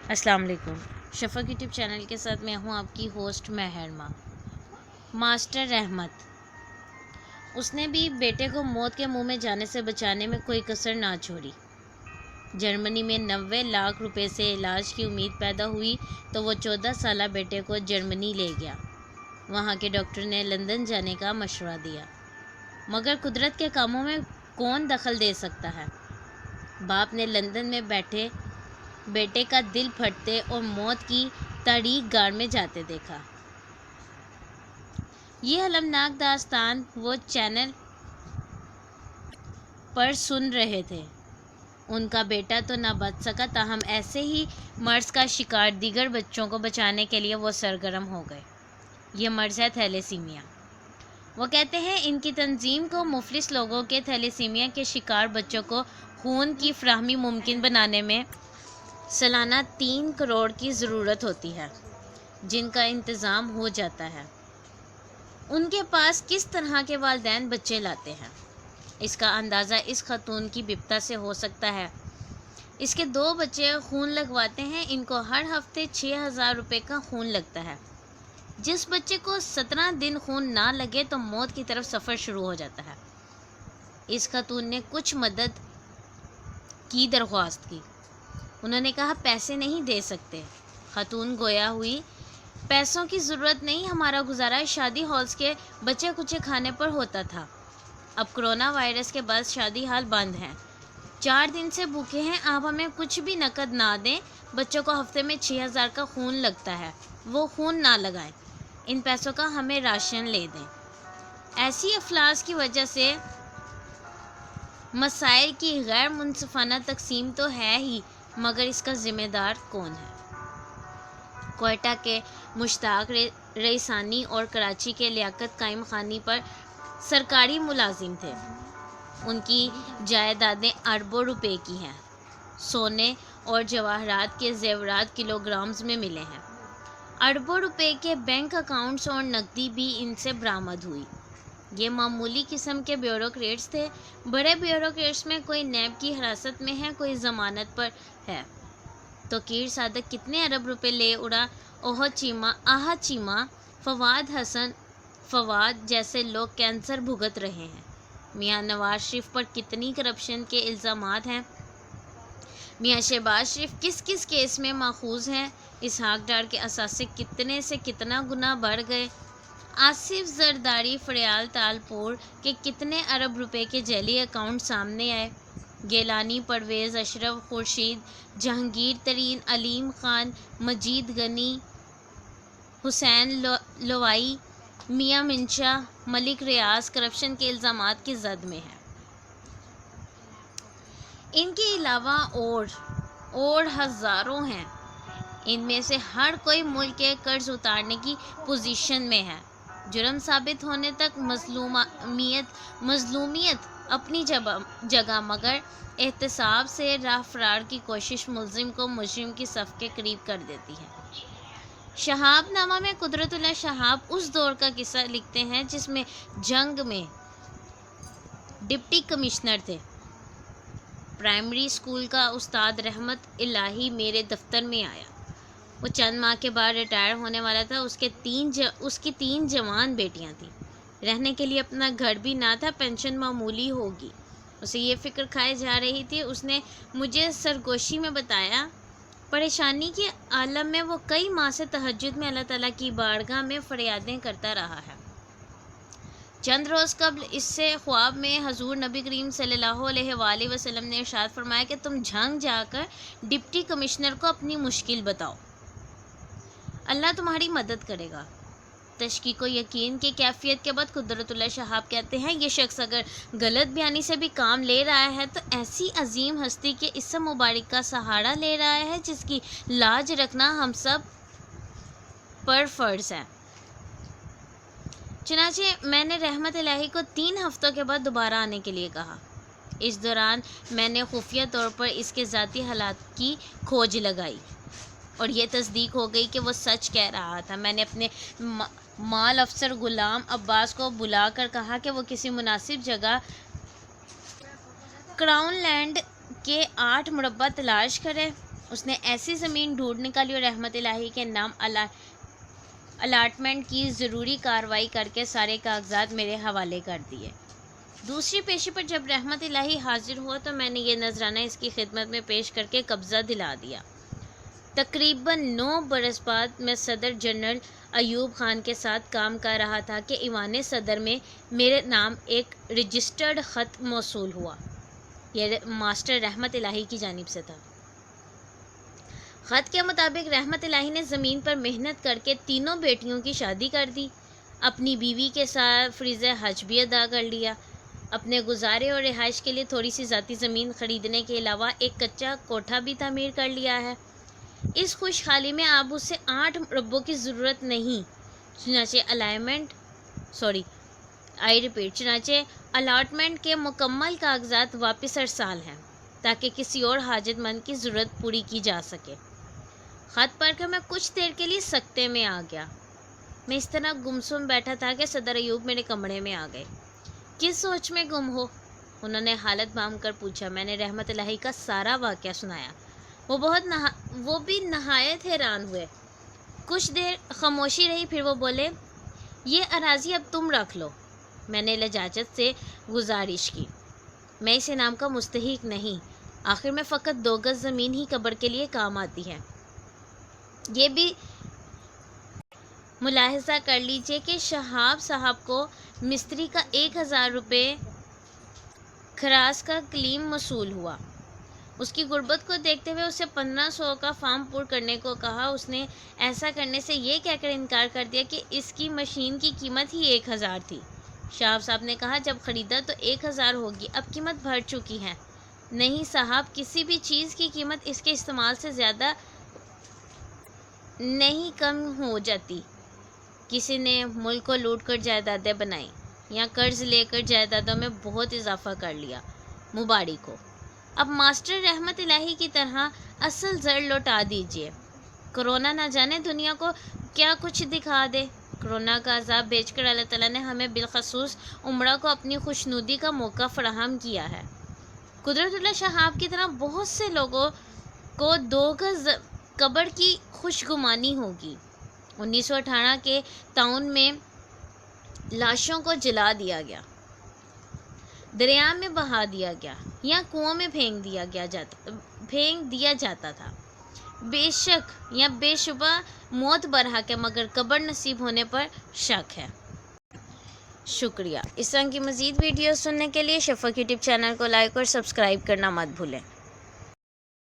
السلام علیکم۔ شفق YouTube channel کے ساتھ میں ہوں آپ کی ہوسٹ مہرما۔ ماسٹر رحمت، اس نے بھی بیٹے کو موت کے منہ میں جانے سے بچانے میں کوئی کسر نہ چھوڑی۔ جرمنی میں 90 لاکھ روپے سے علاج کی امید پیدا ہوئی تو وہ 14 سالہ بیٹے کو جرمنی لے گیا۔ وہاں کے ڈاکٹر نے لندن جانے کا مشورہ دیا، مگر قدرت کے کاموں میں کون دخل دے سکتا ہے؟ باپ نے لندن میں بیٹے کا دل پھٹتے اور موت کی تاریک غار میں جاتے دیکھا۔ یہ المناک داستان وہ چینل پر سن رہے تھے۔ ان کا بیٹا تو نہ بچ سکا، تاہم ایسے ہی مرض کا شکار دیگر بچوں کو بچانے کے لیے وہ سرگرم ہو گئے۔ یہ مرض ہے تھیلیسیمیا۔ وہ کہتے ہیں ان کی تنظیم کو مفلس لوگوں کے تھیلیسیمیا کے شکار بچوں کو خون کی فراہمی ممکن بنانے میں سالانہ 3 کروڑ کی ضرورت ہوتی ہے، جن کا انتظام ہو جاتا ہے۔ ان کے پاس کس طرح کے والدین بچے لاتے ہیں، اس کا اندازہ اس خاتون کی بپتا سے ہو سکتا ہے۔ اس کے 2 بچے خون لگواتے ہیں، ان کو ہر ہفتے 6,000 روپے کا خون لگتا ہے۔ جس بچے کو 17 دن خون نہ لگے تو موت کی طرف سفر شروع ہو جاتا ہے۔ اس خاتون نے کچھ مدد کی درخواست کی۔ انہوں نے کہا پیسے نہیں دے سکتے۔ خاتون گویا ہوئی، پیسوں کی ضرورت نہیں، ہمارا گزارا شادی ہالز کے بچے کچے کھانے پر ہوتا تھا۔ اب کرونا وائرس کے بعد شادی ہال بند ہیں، 4 دن سے بھوکے ہیں، آپ ہمیں کچھ بھی نقد نہ دیں، بچوں کو ہفتے میں 6,000 کا خون لگتا ہے، وہ خون نہ لگائیں، ان پیسوں کا ہمیں راشن لے دیں۔ ایسی افلاس کی وجہ سے مسائل کی غیر منصفانہ تقسیم تو ہے ہی، مگر اس کا ذمہ دار کون ہے؟ کوئٹہ کے مشتاق رئیسانی اور کراچی کے لیاقت قائم خانی پر سرکاری ملازم تھے۔ ان کی جائیدادیں اربوں روپے کی ہیں۔ سونے اور جواہرات کے زیورات کلو گرامز میں ملے ہیں۔ اربوں روپے کے بینک اکاؤنٹس اور نقدی بھی ان سے برآمد ہوئی۔ یہ معمولی قسم کے بیوروکریٹس تھے۔ بڑے بیوروکریٹس میں کوئی نیب کی حراست میں ہے، کوئی ضمانت پر ہے۔ تو کیر صادق کتنے ارب روپے لے اڑا؟ آہا چیمہ، فواد حسن فواد جیسے لوگ کینسر بھگت رہے ہیں۔ میاں نواز شریف پر کتنی کرپشن کے الزامات ہیں؟ میاں شہباز شریف کس کس کیس میں ماخوذ ہیں؟ اسحاق ڈار کے اثاثے کتنے سے کتنا گنا بڑھ گئے؟ آصف زرداری فریال تالپور کے کتنے ارب روپے کے جعلی اکاؤنٹ سامنے آئے؟ گیلانی، پرویز، اشرف، خورشید، جہانگیر ترین، علیم خان، مجید غنی، حسین لوائی، میاں منشا، ملک ریاض کرپشن کے الزامات کی زد میں ہیں۔ ان کے علاوہ اور ہزاروں ہیں۔ ان میں سے ہر کوئی ملک کے قرض اتارنے کی پوزیشن میں ہے۔ جرم ثابت ہونے تک مظلومیت اپنی جگہ، مگر احتساب سے راہ فرار کی کوشش ملزم کو مجرم کی صف کے قریب کر دیتی ہے۔ شہاب نامہ میں قدرت اللہ شہاب اس دور کا قصہ لکھتے ہیں جس میں جنگ میں ڈپٹی کمشنر تھے۔ پرائمری اسکول کا استاد رحمت الہی میرے دفتر میں آیا۔ وہ چند ماہ کے بعد ریٹائر ہونے والا تھا۔ اس کی 3 جوان بیٹیاں تھیں۔ رہنے کے لیے اپنا گھر بھی نہ تھا، پینشن معمولی ہوگی۔ اسے یہ فکر کھائے جا رہی تھی۔ اس نے مجھے سرگوشی میں بتایا، پریشانی کے عالم میں وہ کئی ماہ سے تہجد میں اللہ تعالیٰ کی بارگاہ میں فریادیں کرتا رہا ہے۔ چند روز قبل اس سے خواب میں حضور نبی کریم صلی اللہ علیہ وآلہ وسلم نے ارشاد فرمایا کہ تم جھنگ جا کر ڈپٹی کمشنر کو اپنی مشکل بتاؤ، اللہ تمہاری مدد کرے گا۔ تشکیک و یقین کی کیفیت کے بعد قدرت اللہ شہاب کہتے ہیں، یہ شخص اگر غلط بیانی سے بھی کام لے رہا ہے تو ایسی عظیم ہستی کے اسم مبارک کا سہارا لے رہا ہے جس کی لاج رکھنا ہم سب پر فرض ہے۔ چنانچہ میں نے رحمت الہی کو 3 ہفتوں کے بعد دوبارہ آنے کے لیے کہا۔ اس دوران میں نے خفیہ طور پر اس کے ذاتی حالات کی کھوج لگائی اور یہ تصدیق ہو گئی کہ وہ سچ کہہ رہا تھا۔ میں نے اپنے مال افسر غلام عباس کو بلا کر کہا کہ وہ کسی مناسب جگہ کراؤن لینڈ کے 8 مربع تلاش کرے اس نے ایسی زمین ڈھونڈ نکالی اور رحمت الہی کے نام الاٹمنٹ کی ضروری کارروائی کر کے سارے کاغذات میرے حوالے کر دیے۔ دوسری پیشی پر جب رحمت الہی حاضر ہوا تو میں نے یہ نذرانہ اس کی خدمت میں پیش کر کے قبضہ دلا دیا۔ تقریباً 9 برس بعد میں صدر جنرل ایوب خان کے ساتھ کام کر رہا تھا کہ ایوان صدر میں میرے نام ایک رجسٹرڈ خط موصول ہوا۔ یہ ماسٹر رحمت الہی کی جانب سے تھا۔ خط کے مطابق رحمت الہی نے زمین پر محنت کر کے 3 بیٹیوں کی شادی کر دی، اپنی بیوی کے ساتھ فریض حج بھی ادا کر لیا، اپنے گزارے اور رہائش کے لیے تھوڑی سی ذاتی زمین خریدنے کے علاوہ ایک کچا کوٹھا بھی تعمیر کر لیا ہے۔ اس خوشحالی میں اب اسے 8 مربوں کی ضرورت نہیں، چنانچہ الاٹمنٹ کے مکمل کاغذات واپس ارسال ہیں تاکہ کسی اور حاجت مند کی ضرورت پوری کی جا سکے۔ خط پڑھ کر میں کچھ دیر کے لیے سکتے میں آ گیا۔ میں اس طرح گمسم بیٹھا تھا کہ صدر ایوب میرے کمرے میں آ گئے۔ کس سوچ میں گم ہو؟ انہوں نے حالت بام کر پوچھا۔ میں نے رحمت الہی کا سارا واقعہ سنایا۔ وہ بھی نہایت حیران ہوئے۔ کچھ دیر خاموشی رہی، پھر وہ بولے، یہ اراضی اب تم رکھ لو۔ میں نے لجاجت سے گزارش کی، میں اس انعام کا مستحق نہیں، آخر میں فقط 2 گز زمین ہی قبر کے لیے کام آتی ہے۔ یہ بھی ملاحظہ کر لیجئے کہ شہاب صاحب کو مستری کا 1000 روپے خراج کا کلیم موصول ہوا۔ اس کی غربت کو دیکھتے ہوئے اسے 1500 کا فارم پر کرنے کو کہا۔ اس نے ایسا کرنے سے یہ کہہ کر انکار کر دیا کہ اس کی مشین کی قیمت ہی 1000 تھی۔ شہاب صاحب نے کہا، جب خریدا تو 1000 ہوگی، اب قیمت بڑھ چکی ہے۔ نہیں صاحب، کسی بھی چیز کی قیمت اس کے استعمال سے زیادہ نہیں کم ہو جاتی۔ کسی نے ملک کو لوٹ کر جائیدادیں بنائیں یا قرض لے کر جائیدادوں میں بہت اضافہ کر لیا، مبارک ہو۔ اب ماسٹر رحمت الہی کی طرح اصل زر لوٹا دیجئے۔ کرونا نہ جانے دنیا کو کیا کچھ دکھا دے۔ کرونا کا عذاب بیچ کر اللہ تعالیٰ نے ہمیں بالخصوص عمرہ کو اپنی خوشنودی کا موقع فراہم کیا ہے۔ قدرت اللہ شہاب کی طرح بہت سے لوگوں کو 2 گز قبر کی خوشگمانی ہوگی۔ 1918 کے طاعون میں لاشوں کو جلا دیا گیا، دریا میں بہا دیا گیا یا کنووں میں پھینک دیا جاتا تھا۔ بے شک یا بے شبہ موت برحق ہے، مگر قبر نصیب ہونے پر شک ہے۔ شکریہ۔ اس طرح کی مزید ویڈیوز سننے کے لیے شفق یوٹیوب چینل کو لائک اور سبسکرائب کرنا مت بھولیں۔